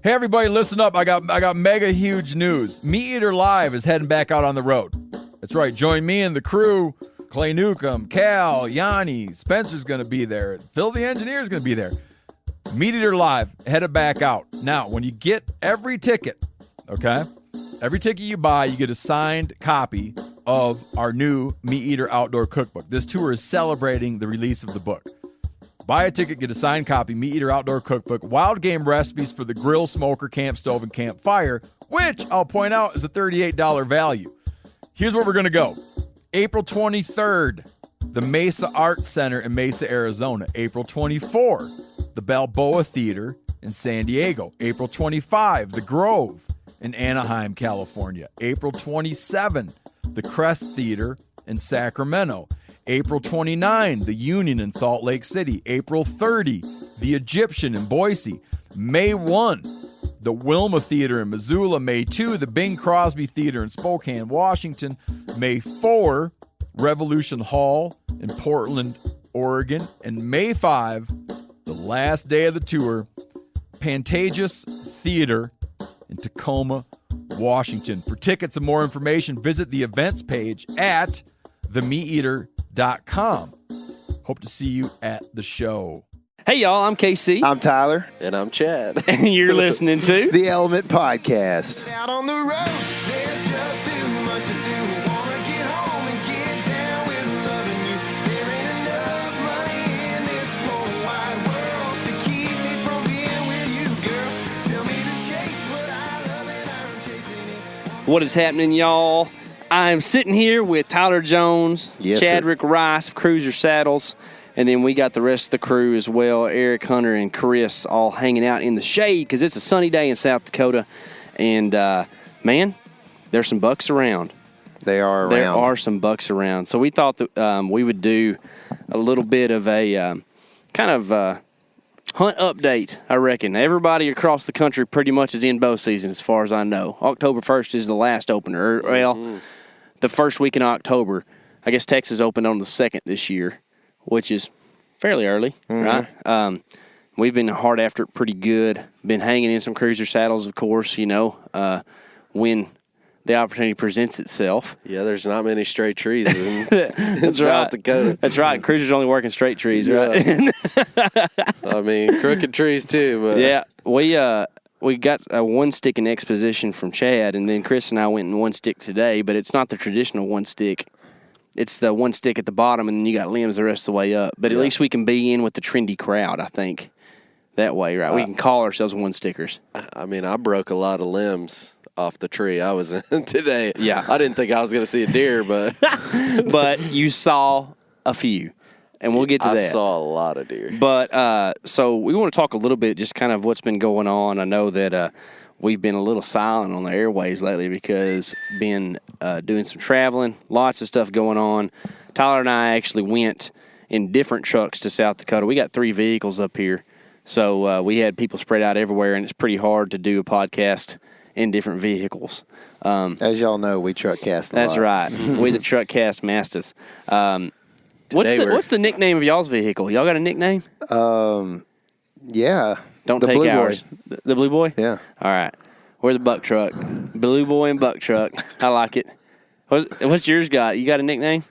Hey, everybody, listen up. I got mega huge news. Meat Eater Live is heading back out on the road. That's right. Join me and the crew. Clay Newcomb, Cal, Yanni, Spencer's going to be there. Phil the Engineer's going to be there. Meat Eater Live, headed back out. Now, when you get every ticket, okay, every ticket you buy, you get a signed copy of our new Meat Eater Outdoor Cookbook. This tour is celebrating the release of the book. Buy a ticket, get a signed copy, Meat Eater Outdoor Cookbook, wild game recipes for the grill, smoker, camp stove, and campfire, which I'll point out is a $38 value. Here's where we're going to go. April 23rd, the Mesa Arts Center in Mesa, Arizona. April 24, the Balboa Theater in San Diego. April 25, the Grove in Anaheim, California. April 27, the Crest Theater in Sacramento. April 29, the Union in Salt Lake City. April 30, the Egyptian in Boise. May 1, the Wilma Theater in Missoula. May 2, the Bing Crosby Theater in Spokane, Washington. May 4, Revolution Hall in Portland, Oregon. And May 5, the last day of the tour, Pantages Theater in Tacoma, Washington. For tickets and more information, visit the events page at themeateater.com. Hope to see you at the show. Hey, y'all, I'm KC. I'm Tyler. And I'm Chad. And you're listening to The Element Podcast. Out on the road, there's just too much to do. Wanna get home and get down with loving you. There ain't enough money in this whole wide world to keep me from being with you, girl. Tell me to chase what I love and I'm chasing it. What is happening, y'all. I'm sitting here with Tyler Jones, Yes, Chadrick Rice of Cruiser Saddles, and then we got the rest of the crew as well, Eric, Hunter, and Chris, all hanging out in the shade because it's a sunny day in South Dakota. And, man, there's some bucks around. They are around. There are some bucks around. So we thought that we would do a little bit of a kind of hunt update, I reckon. Everybody across the country pretty much is in bow season as far as I know. October 1st is the last opener. Well, the first week in October. I guess Texas opened on the 2nd this year, which is fairly early, right? We've been hard after it pretty good. Been hanging in some Cruiser Saddles, of course, you know, when the opportunity presents itself. Yeah, there's not many straight trees in South right. Dakota. That's right. Cruiser's only working straight trees, right? I mean, crooked trees too. But Yeah, we got a one-sticking exposition from Chad, and then Chris and I went in one stick today, but it's not the traditional one stick. It's the one stick at the bottom, and then you got limbs the rest of the way up. But at least we can be in with the trendy crowd, I think, that way, right? We can call ourselves one-stickers. I mean, I broke a lot of limbs off the tree I was in today. Yeah. I didn't think I was going to see a deer, but But you saw a few, and we'll get to I that. saw a lot of deer. But so we want to talk a little bit just kind of what's been going on. I know that we've been a little silent on the airwaves lately because been doing some traveling, lots of stuff going on. Tyler and I actually went in different trucks to South Dakota. We got 3 vehicles up here, so we had people spread out everywhere, and it's pretty hard to do a podcast in different vehicles. As y'all know, we truck cast a That's lot. right. We the truck cast masters. What's the nickname of y'all's vehicle? Y'all got a nickname? Yeah. Don't the take Blue ours. Boy. The Blue Boy? Yeah. All right. We're the Buck Truck. Blue Boy and Buck Truck. I like it. What's yours got? You got a nickname?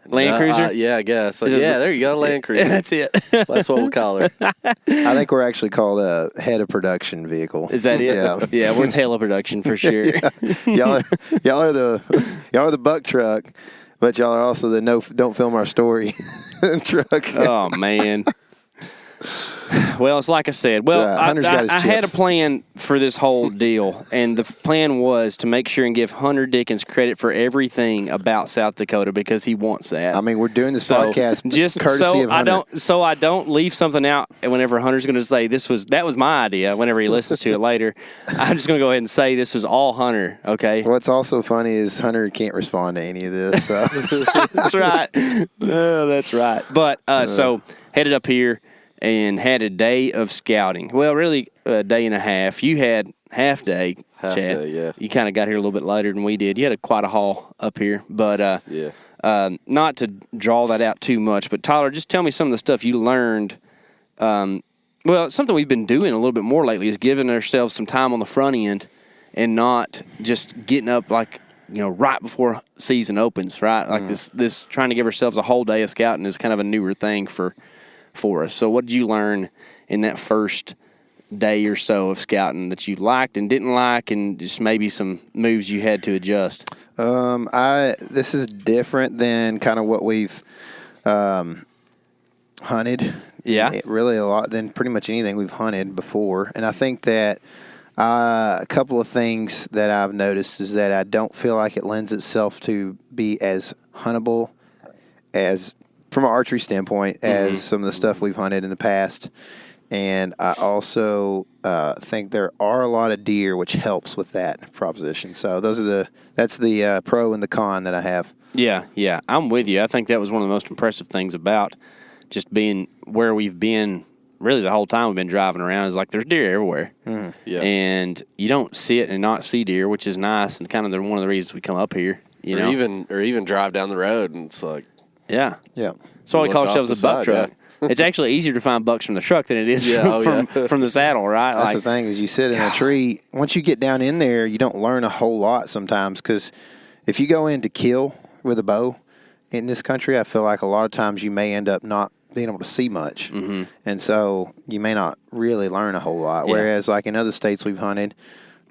Land Cruiser? Yeah, I guess. Yeah, there you go, Land Cruiser. That's it. That's what we'll call her. I think we're actually called a head of production vehicle. Is that it? Yeah. Yeah, we're tail of production for sure. y'all are the buck truck, but y'all are also the don't film our story truck. Oh, man. Well, it's like I said. Well, Hunter's got his I had a chips. plan for this whole deal, and the plan was to make sure and give Hunter Dickens credit for everything about South Dakota because he wants that. I mean, we're doing the So podcast just courtesy so of Hunter. I don't leave something out whenever Hunter's going to say that was my idea. Whenever he listens to it later, I'm just going to go ahead and say this was all Hunter. Okay, What's also funny is Hunter can't respond to any of this. So. that's right. Oh, that's right. But so headed up here and had a day of scouting. Well, really a day and a half. You had half day, Half Chad. day, yeah. You kind of got here a little bit later than we did. You had quite a haul up here, but not to draw that out too much. But Tyler, just tell me some of the stuff you learned Well, something we've been doing a little bit more lately is giving ourselves some time on the front end and not just getting up like, right before season opens, right? Like this trying to give ourselves a whole day of scouting is kind of a newer thing for us. So what did you learn in that first day or so of scouting that you liked and didn't like, and just maybe some moves you had to adjust? This is different than kind of what we've hunted. Yeah. Really a lot than pretty much anything we've hunted before. And I think that a couple of things that I've noticed is that I don't feel like it lends itself to be as huntable as, from an archery standpoint, as some of the stuff we've hunted in the past. And I also think there are a lot of deer, which helps with that proposition. So that's the pro and the con that I have. Yeah, I'm with you. I think that was one of the most impressive things about just being where we've been really the whole time we've been driving around is like there's deer everywhere. Yeah. And you don't see it and not see deer, which is nice and kind of one of the reasons we come up here. You know? Even drive down the road and it's like, Yeah. That's why we call Look off ourselves the a buck side, truck. It's actually easier to find bucks from the truck than it is from the saddle, right? That's the thing is you sit in a tree. Once you get down in there, you don't learn a whole lot sometimes because if you go in to kill with a bow in this country, I feel like a lot of times you may end up not being able to see much. And so you may not really learn a whole lot. Yeah. Whereas like in other states we've hunted,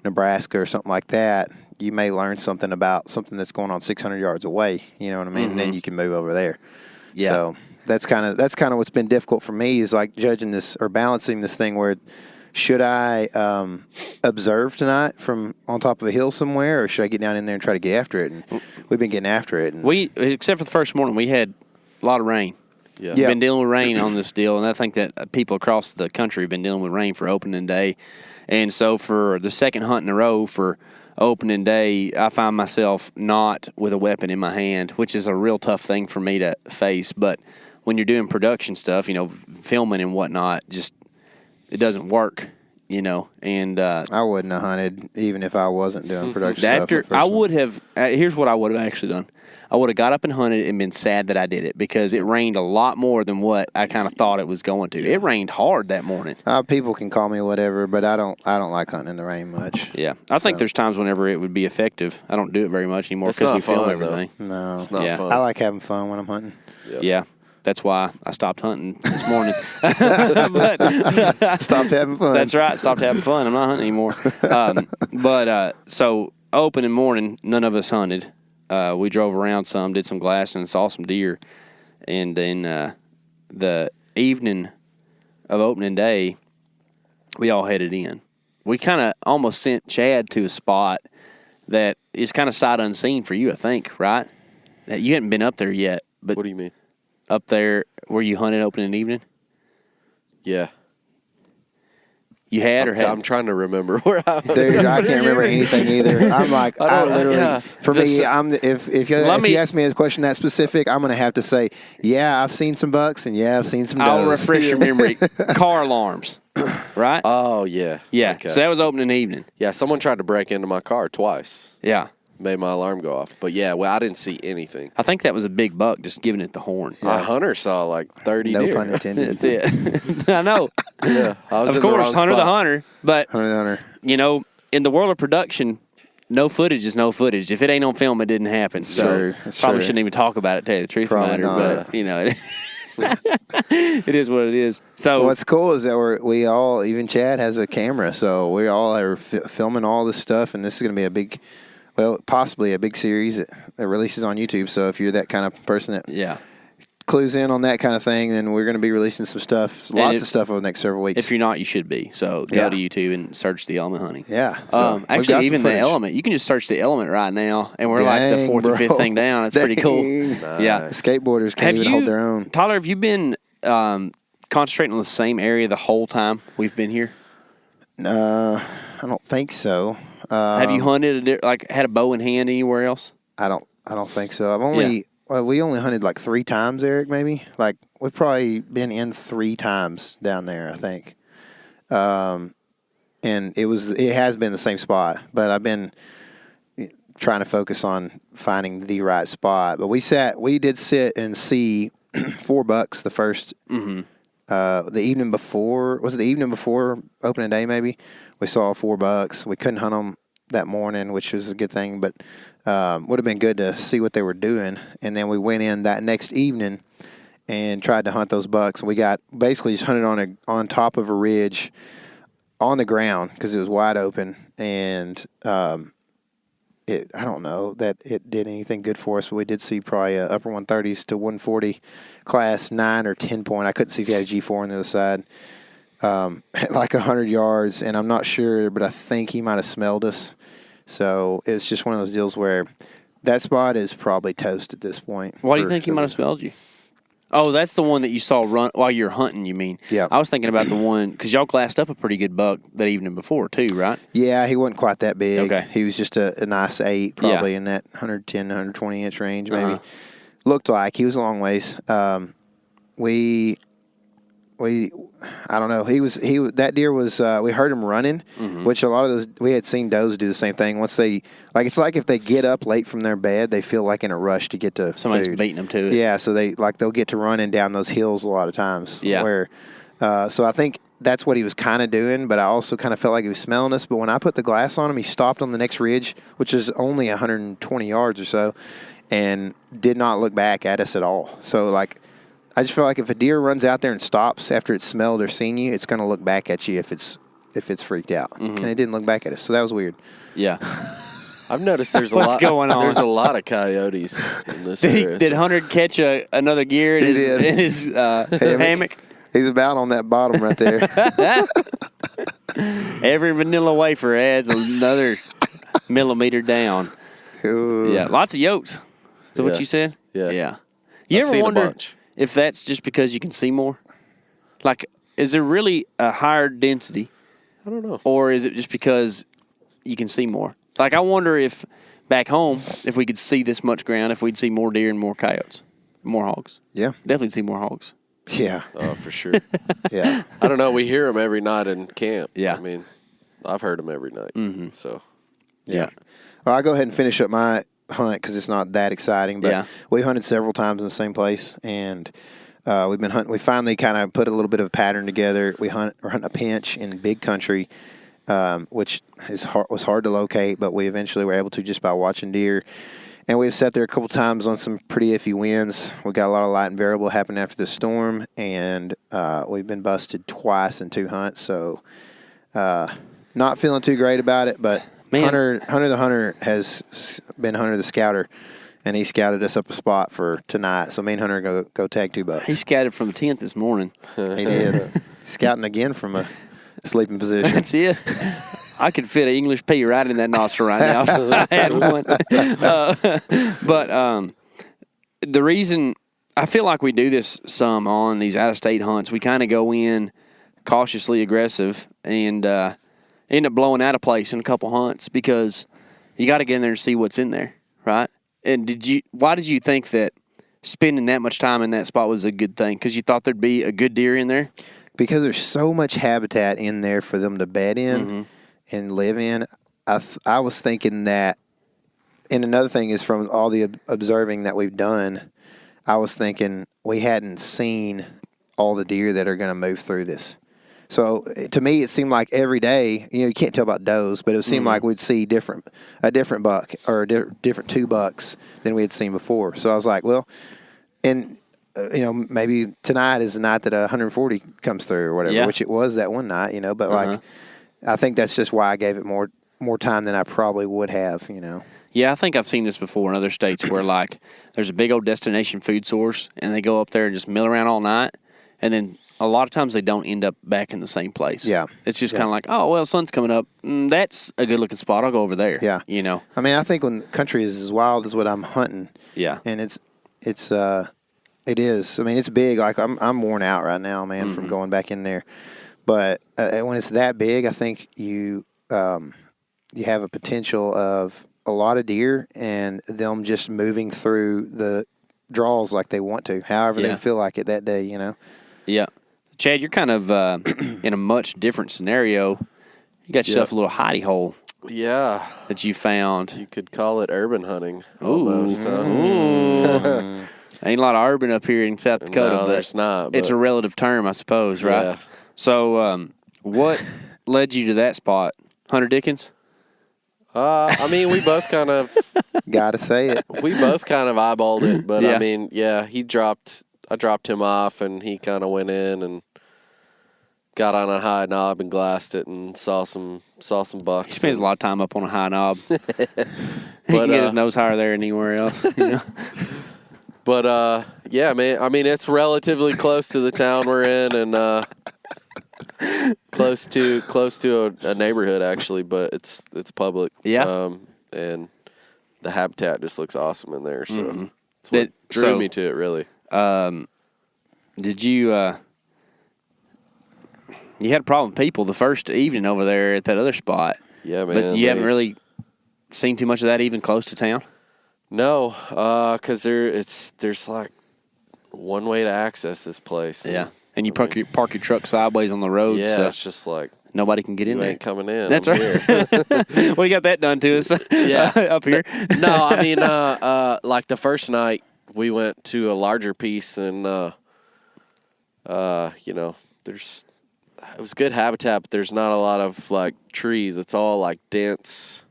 Nebraska or something like that, you may learn something about something that's going on 600 yards away. You know what I mean? And then you can move over there. Yeah. So that's kind of what's been difficult for me is like judging this or balancing this thing where should I observe tonight from on top of a hill somewhere or should I get down in there and try to get after it? And we've been getting after it. And except for the first morning, we had a lot of rain. Yeah. We've been dealing with rain on this deal, and I think that people across the country have been dealing with rain for opening day. And so for the second hunt in a row for opening day, I find myself not with a weapon in my hand, which is a real tough thing for me to face. But when you're doing production stuff, filming and whatnot, just it doesn't work, And I wouldn't have hunted even if I wasn't doing production stuff. I would have. Here's what I would have actually done. I would have got up and hunted and been sad that I did it because it rained a lot more than what I kind of thought it was going to. It rained hard that morning. People can call me whatever, but I don't like hunting in the rain much. Yeah, I think there's times whenever it would be effective. I don't do it very much anymore It's because not we film fun, everything. No, it's not fun. I like having fun when I'm hunting. Yeah, that's why I stopped hunting this morning. Stopped having fun. That's right, stopped having fun. I'm not hunting anymore. So opening morning, none of us hunted. We drove around some, did some glassing, and saw some deer. And then the evening of opening day, we all headed in. We kind of almost sent Chad to a spot that is kind of sight unseen for you, I think, right? That you hadn't been up there yet. But What do you mean? Up there where you hunted opening evening? Yeah. You had or had? I'm trying to remember where I was. Dude, I can't remember anything either. I'm like, I literally, for me, if you ask me a question that specific, I'm going to have to say, yeah, I've seen some bucks and yeah, I've seen some does. I'll refresh your memory. Car alarms, right? Oh, yeah. Yeah, Okay. so that was opening evening. Yeah, someone tried to break into my car twice. Yeah. Made my alarm go off. But yeah, I didn't see anything. I think that was a big buck just giving it the horn. My hunter saw like 30 No deer. pun intended. That's it. I know. Yeah, I was Of in the course, wrong hunter the spot. hunter. But, Hunter. in the world of production, no footage is no footage. If it ain't on film, it didn't happen. So true. That's probably true. shouldn't even talk about it, tell you the truth of the Probably matter. not. But, it is what it is. So What's cool is that we all, even Chad has a camera, so we all are filming all this stuff, and this is going to be possibly a big series that releases on YouTube. So if you're that kind of person that yeah. clues in on that kind of thing, then we're going to be releasing some stuff, lots of stuff over the next several weeks. If you're not, you should be. So go to YouTube and search The Element Hunting. Yeah. So we've got actually, some even The footage. Element, you can just search The Element right now, and we're like the Dang, fourth or fifth bro. thing down. It's pretty cool. Dang. Yeah. The skateboarders can't even hold their own. Tyler, have you been concentrating on the same area the whole time we've been here? I don't think so. Have you hunted, had a bow in hand anywhere else? I don't think so. We only hunted like 3 times, Eric, maybe. Like we've probably been in 3 times down there, I think. And it has been the same spot, but I've been trying to focus on finding the right spot. But we did sit and see 4 bucks the first the evening before. Was it the evening before opening day? Maybe we saw 4 bucks. We couldn't hunt them that morning, which was a good thing, but would have been good to see what they were doing. And then we went in that next evening and tried to hunt those bucks. We got basically just hunted on top of a ridge on the ground because it was wide open, and I don't know that it did anything good for us, but we did see probably a upper 130s to 140 class 9 or 10 point. I couldn't see if he had a G4 on the other side. At like 100 yards, and I'm not sure, but I think he might have smelled us. So it's just one of those deals where that spot is probably toast at this point. Why do you think he might have smelled you? Oh, that's the one that you saw run while you were hunting, you mean? Yeah. I was thinking about the one, because y'all glassed up a pretty good buck that evening before, too, right? Yeah, he wasn't quite that big. Okay. He was just a nice 8, probably in that 110, 120 inch range, maybe. Looked like he was a long ways. I don't know. That deer was, we heard him running, which a lot of those, we had seen does do the same thing. Once they, like, it's like if they get up late from their bed, they feel like in a rush to get to Somebody's food. beating them to it. Yeah, so they'll get to running down those hills a lot of times. Yeah. Where, so I think that's what he was kind of doing, but I also kind of felt like he was smelling us. But when I put the glass on him, he stopped on the next ridge, which is only 120 yards or so, and did not look back at us at all. So, like, I just feel like if a deer runs out there and stops after it's smelled or seen you, it's going to look back at you if it's freaked out. And it didn't look back at us, so that was weird. Yeah. I've noticed there's What's going on? There's a lot of coyotes in this area. Did Hunter catch another gear in his hammock? He's about on that bottom right there. Every vanilla wafer adds another millimeter down. Ooh. Yeah, lots of yolks. Is that what you said? Yeah. Yeah. You I've ever seen a wonder bunch. if that's just because you can see more? Like, is there really a higher density, I don't know. or is it just because you can see more? Like, I wonder if back home, if we could see this much ground, if we'd see more deer and more coyotes, more hogs. Yeah. Definitely see more hogs. Yeah. Oh, for sure. Yeah. I don't know. We hear them every night in camp. Yeah. I mean, I've heard them every night. So, Yeah. Well, I'll go ahead and finish up my hunt because it's not that exciting, but we hunted several times in the same place, and we've been hunting. We finally kind of put a little bit of a pattern together. We're hunting a pinch in big country, which was hard to locate, but we eventually were able to just by watching deer. And we've sat there a couple times on some pretty iffy winds. We got a lot of light and variable happening after the storm, and we've been busted twice in 2 hunts. So not feeling too great about it, but Hunter the Hunter has been Hunter the Scouter, and he scouted us up a spot for tonight. So me and Hunter go tag 2 bucks. He scattered from the 10th this morning. He did. Scouting again from a sleeping position. That's it. I could fit an English pea right in that nostril right now if I had one. But the reason I feel like we do this some on these out-of-state hunts, we kind of go in cautiously aggressive and end up blowing out a place in a couple hunts because you got to get in there and see what's in there, right? And why did you think that spending that much time in that spot was a good thing? Because you thought there'd be a good deer in there? Because there's so much habitat in there for them to bed in and live in. I was thinking that, and another thing is from all the observing that we've done, I was thinking we hadn't seen all the deer that are going to move through this. So to me, it seemed like every day, you can't tell about does, but it seemed like we'd see a different buck or different 2 bucks than we had seen before. So I was like, well, and maybe tonight is the night that 140 comes through or whatever, which it was that one night, but like, I think that's just why I gave it more time than I probably would have, Yeah, I think I've seen this before in other states where, like, there's a big old destination food source, and they go up there and just mill around all night, and then a lot of times they don't end up back in the same place. Yeah. It's just kind of like, oh, well, sun's coming up. That's a good-looking spot. I'll go over there. Yeah. I mean, I think when the country is as wild as what I'm hunting. Yeah. And it is. I mean, it's big. Like, I'm worn out right now, man, from going back in there. But when it's that big, I think you have a potential of a lot of deer and them just moving through the draws like they want to, however they feel like it that day, Yeah. Chad, you're kind of in a much different scenario. You got yourself a little hidey hole. Yeah. That you found. You could call it urban hunting almost. Ain't a lot of urban up here in South Dakota. No, but there's not. It's a but- relative term, I suppose, right? Yeah. So, what led you to that spot? Hunter Dickens? I mean, we both kind of Gotta say it. eyeballed it, but Yeah. I mean, yeah, I dropped him off, and he kind of went in and got on a high knob and glassed it and saw some bucks. He spends a lot of time up on a high knob. He But, can get his nose higher there than anywhere else. You know? But yeah, man. I mean, it's relatively close to the town we're in, and close to a neighborhood actually, but it's public. Yeah. And the habitat just looks awesome in there. So Mhm. that's what So- drew me to it, really. Did you? You had a problem with people the first evening over there at that other spot, Yeah, man. but you haven't really seen too much of that even close to town. No, because there's like one way to access this place. And you park your truck sideways on the road, Yeah, so it's just like nobody can get in you there. ain't coming in. That's I'm right. here. We got that done to us. Yeah. Up here. No, I mean, like the first night we went to a larger piece, and you know, it was good habitat, but there's not a lot of like trees. It's all like dense,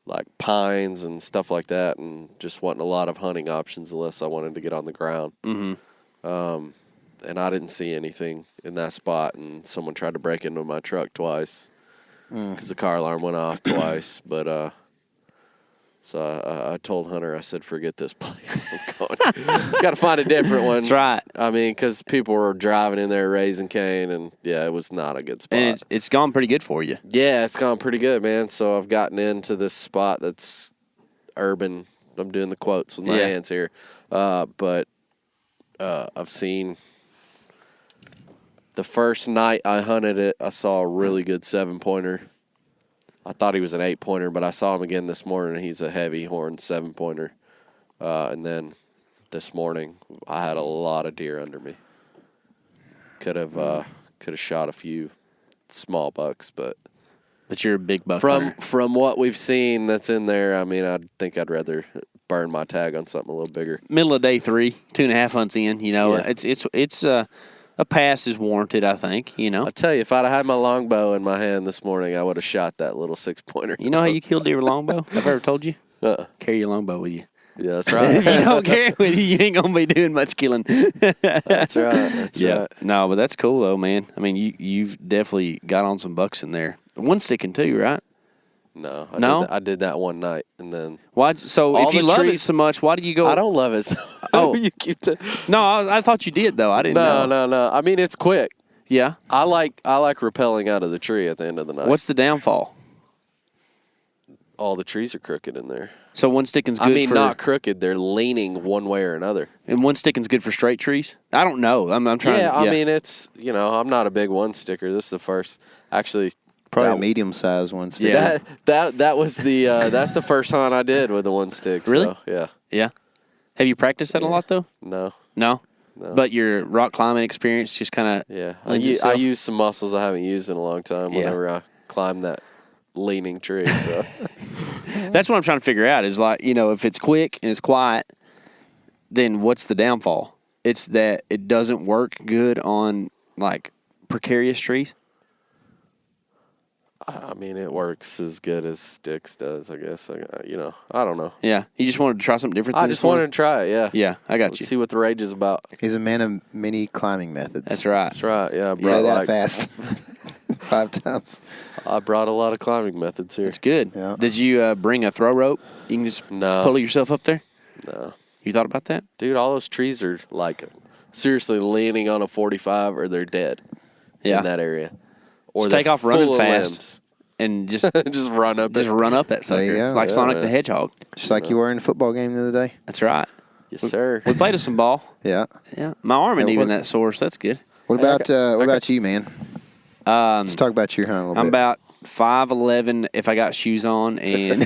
like pines and stuff like that, and just wasn't a lot of hunting options unless I wanted to get on the ground. Mm-hmm. And I didn't see anything in that spot, and someone tried to break into my truck twice because the car alarm went off twice. But so I told Hunter, I said, forget this place. I'm going. Got to find a different one. That's right. I mean, because people were driving in there raising cane, and yeah, it was not a good spot. And it's gone pretty good for you. Yeah, it's gone pretty good, man. So I've gotten into this spot that's urban. I'm doing the quotes with my hands here. But I've seen the first night I hunted it, I saw a really good 7-pointer. I thought he was an 8-pointer, but I saw him again this morning, and he's a heavy horn 7-pointer. And then this morning, I had a lot of deer under me. Could have shot a few small bucks, but you're a big buck hunter. from what we've seen that's in there, I mean, I think I'd rather burn my tag on something a little bigger. Middle of day 3, 2.5 hunts in. You know, Yeah. it's a pass is warranted. I think. You know. I'll tell you, if I'd have had my longbow in my hand this morning, I would have shot that little 6-pointer. You know how you kill deer with longbow? I've ever told you. Uh-uh. Carry your longbow with you. Yeah, that's If right. you don't carry it with you, you ain't gonna be doing much killing. That's right. That's right. No, but that's cool though, man. I mean, you've definitely got on some bucks in there. One sticking too, right? No, No? I did that one night, and then Why? So All if you the love it trees- so much, why do you go? I don't love it. So Oh. you keep No, I thought you did though. I didn't know. no. I mean, it's quick. Yeah. I like rappelling out of the tree at the end of the night. What's the downfall? All the trees are crooked in there. So one sticking's good I mean, for not crooked. They're leaning one way or another. and one sticking's good for straight trees. I don't know. I'm trying. Yeah, to, I mean, it's I'm not a big one sticker. This is the first. Actually, Probably that- a medium-sized one. Stick. Yeah. That was the that's the first hunt I did with the one stick. Really? So, yeah. Yeah. Have you practiced that a lot though? No. No. No. But your rock climbing experience just kind of Yeah. lends I itself? use some muscles I haven't used in a long time Yeah. whenever I climb that leaning tree. So That's what I'm trying to figure out is like, if it's quick and it's quiet, then what's the downfall? It's that it doesn't work good on like precarious trees. I mean, it works as good as sticks does, I guess. I don't know. Yeah. You just wanted to try something different I than just this one? wanted to try it, yeah. Yeah, I got Let's you. see what the rage is about. He's a man of many climbing methods. That's right. That's right, yeah. I Say brought, that fast. 5 times. I brought a lot of climbing methods here. It's good. Yeah. Did you bring a throw rope? You can just No. pull yourself up there? No. You thought about that? Dude, all those trees are like seriously leaning on a 45 or they're dead in that area. Or Just they're take off running full of fast. And just just run up just it. run up that sucker. There you go. Like Yeah, Sonic man. the Hedgehog. Just like you were in a football game the other day. That's right. Yes, sir. We played us some ball. Yeah. Yeah. My arm ain't Yeah, even what- that sore, so that's good. What about you, man? Let's talk about your hunt a little I'm bit. about 5'11" if I got shoes on, and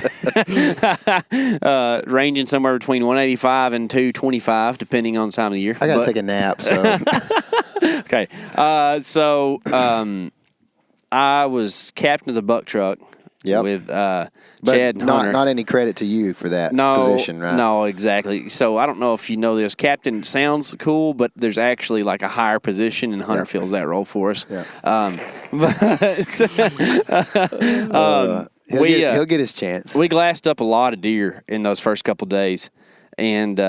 ranging somewhere between 185 and 225, depending on the time of the year. I gotta But- take a nap, so Okay. I was captain of the buck truck Yep. with But Chad and Hunter. not any credit to you for that position, right? No, exactly. So I don't know if you know this. Captain sounds cool, but there's actually like a higher position, and Hunter fills that role for us. Yeah. He'll get his chance. We glassed up a lot of deer in those first couple days, and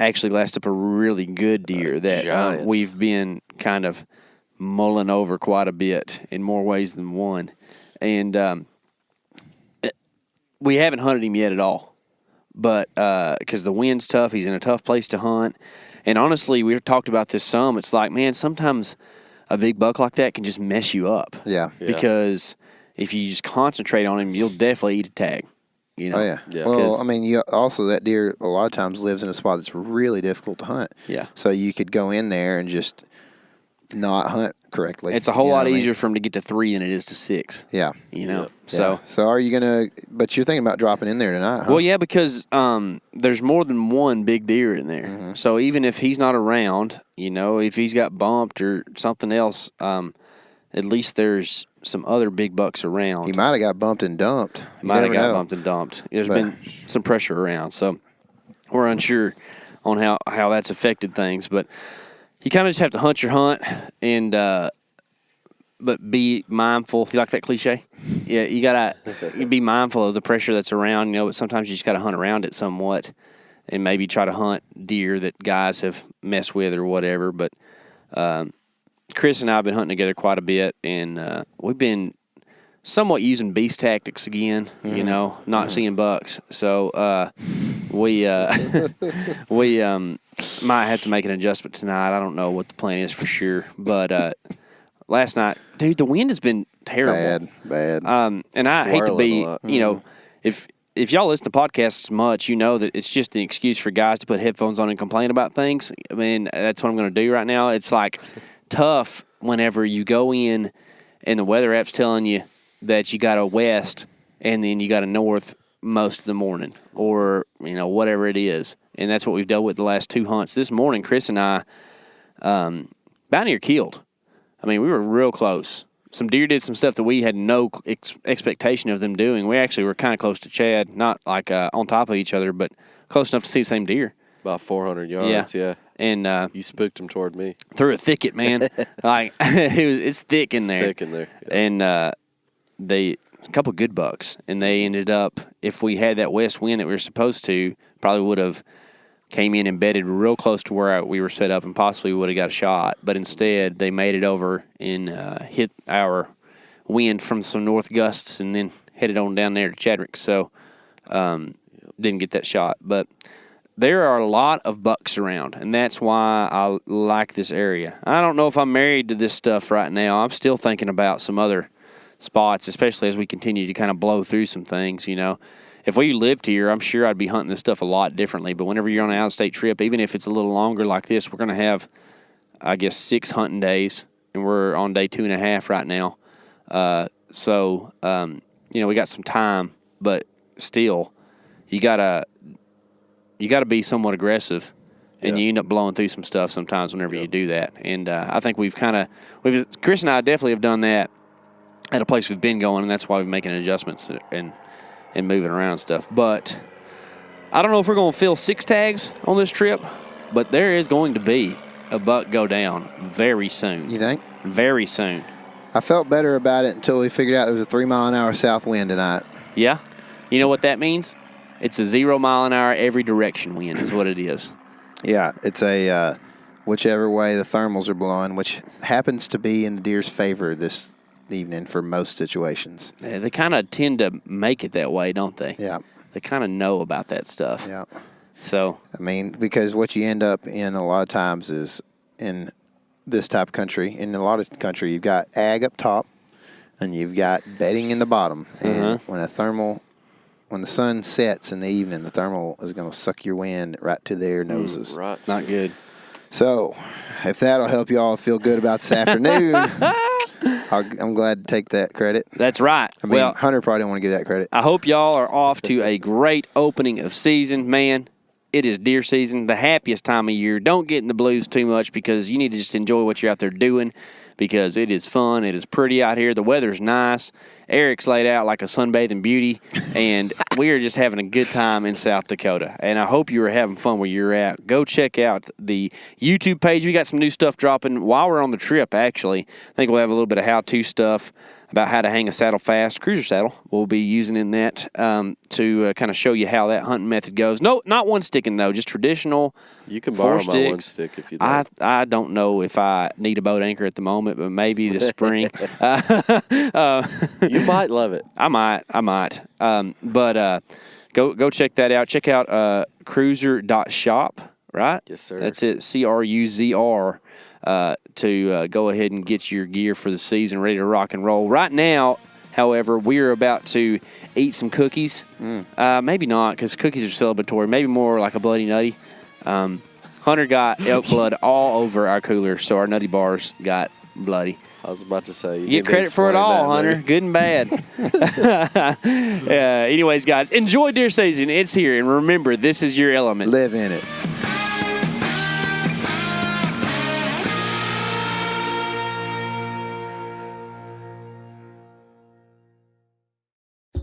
actually glassed up a really good deer that we've been kind of mulling over quite a bit in more ways than one. And we haven't hunted him yet at all, but because the wind's tough, he's in a tough place to hunt. And honestly, we've talked about this some. It's like, man, sometimes a big buck like that can just mess you up. Yeah. Because if you just concentrate on him, you'll definitely eat a tag. You know? Oh, yeah. Well, I mean, that deer a lot of times lives in a spot that's really difficult to hunt. Yeah. So you could go in there and just not hunt correctly. It's a whole lot easier for him to get to 3 than it is to 6. Yeah. You know? Yeah. So are you going to – but you're thinking about dropping in there tonight, huh? Well, yeah, because there's more than one big deer in there. Mm-hmm. So even if he's not around, you know, if he's got bumped or something else, at least there's some other big bucks around. He might have got bumped and dumped. Bumped and dumped. There's been some pressure around. So we're unsure on how that's affected things. But you kind of just have to hunt your hunt and but be mindful. You like that cliche? Yeah, you got to be mindful of the pressure that's around, you know, but sometimes you just got to hunt around it somewhat and maybe try to hunt deer that guys have messed with or whatever. But Chris and I have been hunting together quite a bit, and we've been somewhat using beast tactics again, you know, not seeing bucks. So we might have to make an adjustment tonight. I don't know what the plan is for sure. But last night, dude, the wind has been terrible. Bad. And I hate to be, you know, Mm-hmm. if y'all listen to podcasts much, you know that it's just an excuse for guys to put headphones on and complain about things. I mean, that's what I'm going to do right now. It's like tough whenever you go in and the weather app's telling you that you got a west and then you got a north most of the morning or, you know, whatever it is. And that's what we've dealt with the last 2 hunts. This morning, Chris and I about near killed. I mean, we were real close. Some deer did some stuff that we had no expectation of them doing. We actually were kind of close to Chad, not like on top of each other, but close enough to see the same deer. About 400 yards, yeah. And you spooked him toward me. Through a thicket, man. Like it's thick in there. Thick in there. Yeah. And a couple good bucks, and they ended up. If we had that west wind that we were supposed to, probably would have came in embedded real close to where we were set up, and possibly would have got a shot. But instead, they made it over and hit our wind from some north gusts, and then headed on down there to Chadwick. So didn't get that shot, but. There are a lot of bucks around, and that's why I like this area. I don't know if I'm married to this stuff right now. I'm still thinking about some other spots, especially as we continue to kind of blow through some things, you know. If we lived here, I'm sure I'd be hunting this stuff a lot differently, but whenever you're on an out-of-state trip, even if it's a little longer like this, we're going to have, I guess, 6 hunting days, and we're on day 2.5 right now. So, you know, we got some time, but still, you got to be somewhat aggressive, and you end up blowing through some stuff sometimes whenever you do that. And I think Chris and I definitely have done that at a place we've been going, and that's why we're making adjustments and moving around and stuff. But I don't know if we're going to fill 6 tags on this trip, but there is going to be a buck go down very soon. You think? Very soon. I felt better about it until we figured out there was a 3-mile-an-hour south wind tonight. Yeah? You know what that means? It's a 0-mile-an-hour every direction wind is what it is. Yeah, it's a whichever way the thermals are blowing, which happens to be in the deer's favor this evening for most situations. Yeah, they kind of tend to make it that way, don't they? Yeah. They kind of know about that stuff. Yeah. So. I mean, because what you end up in a lot of times is in this type of country, in a lot of country, you've got ag up top and you've got bedding in the bottom. And when the sun sets in the evening, the thermal is going to suck your wind right to their noses. Right. Not good. So, if that'll help you all feel good about this afternoon, I'm glad to take that credit. That's right. I mean, Hunter probably didn't want to give that credit. I hope y'all are off to a great opening of season. Man, it is deer season, the happiest time of year. Don't get in the blues too much because you need to just enjoy what you're out there doing. because it is fun. It is pretty out here. The weather's nice. Eric's laid out like a sunbathing beauty, and we are just having a good time in South Dakota. And I hope you are having fun where you're at. Go check out the YouTube page. We got some new stuff dropping while we're on the trip, actually. I think we'll have a little bit of how-to stuff about how to hang a saddle fast, cruiser saddle. We'll be using in that to kind of show you how that hunting method goes. No, not one sticking, though, just traditional. You can four borrow sticks. my one stick if you'd like. I don't know if I need a boat anchor at the moment, but maybe this spring. You might love it. I might. But go check that out. Check out cruiser.shop, right? Yes, sir. That's it, CRUZR, to go ahead and get your gear for the season ready to rock and roll. Right now, however, we're about to eat some cookies. Maybe not, because cookies are celebratory. Maybe more like a Bloody Nutty. Hunter got elk blood all over our cooler, so our Nutty bars got bloody. I was about to say. You get credit for it all, Hunter. Good and bad. Anyways, guys, enjoy deer season. It's here. And remember, this is your element. Live in it.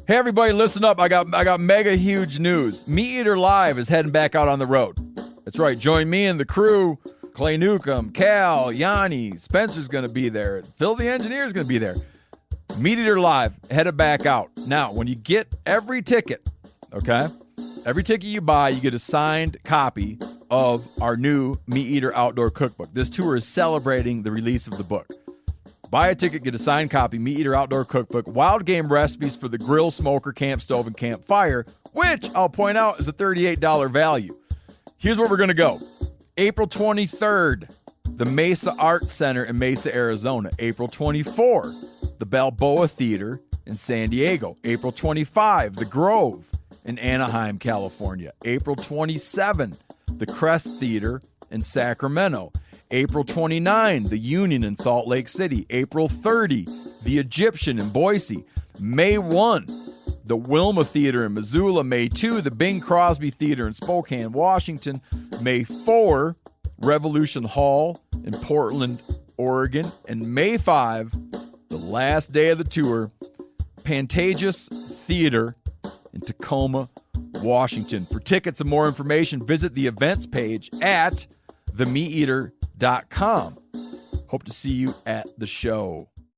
Hey everybody, listen up. I got mega huge news. Meat Eater Live is heading back out on the road. That's right. Join me and the crew. Clay Newcomb, Cal, Yanni, Spencer's going to be there. Phil the engineer's going to be there. Meat Eater Live headed back out. Now, when you get every ticket, okay? Every ticket you buy, you get a signed copy of our new Meat Eater Outdoor Cookbook. This tour is celebrating the release of the book. Buy a ticket, get a signed copy, Meat Eater Outdoor Cookbook, wild game recipes for the grill, smoker, camp stove, and campfire, which I'll point out is a $38 value. Here's where we're going to go. April 23rd, the Mesa Art Center in Mesa, Arizona. April 24, the Balboa Theater in San Diego. April 25, the Grove in Anaheim, California. April 27, the Crest Theater in Sacramento. April 29, the Union in Salt Lake City. April 30, the Egyptian in Boise. May 1, the Wilma Theater in Missoula. May 2, the Bing Crosby Theater in Spokane, Washington. May 4, Revolution Hall in Portland, Oregon. And May 5, the last day of the tour, Pantages Theater in Tacoma, Washington. For tickets and more information, visit the events page at themeateater.com. Hope to see you at the show.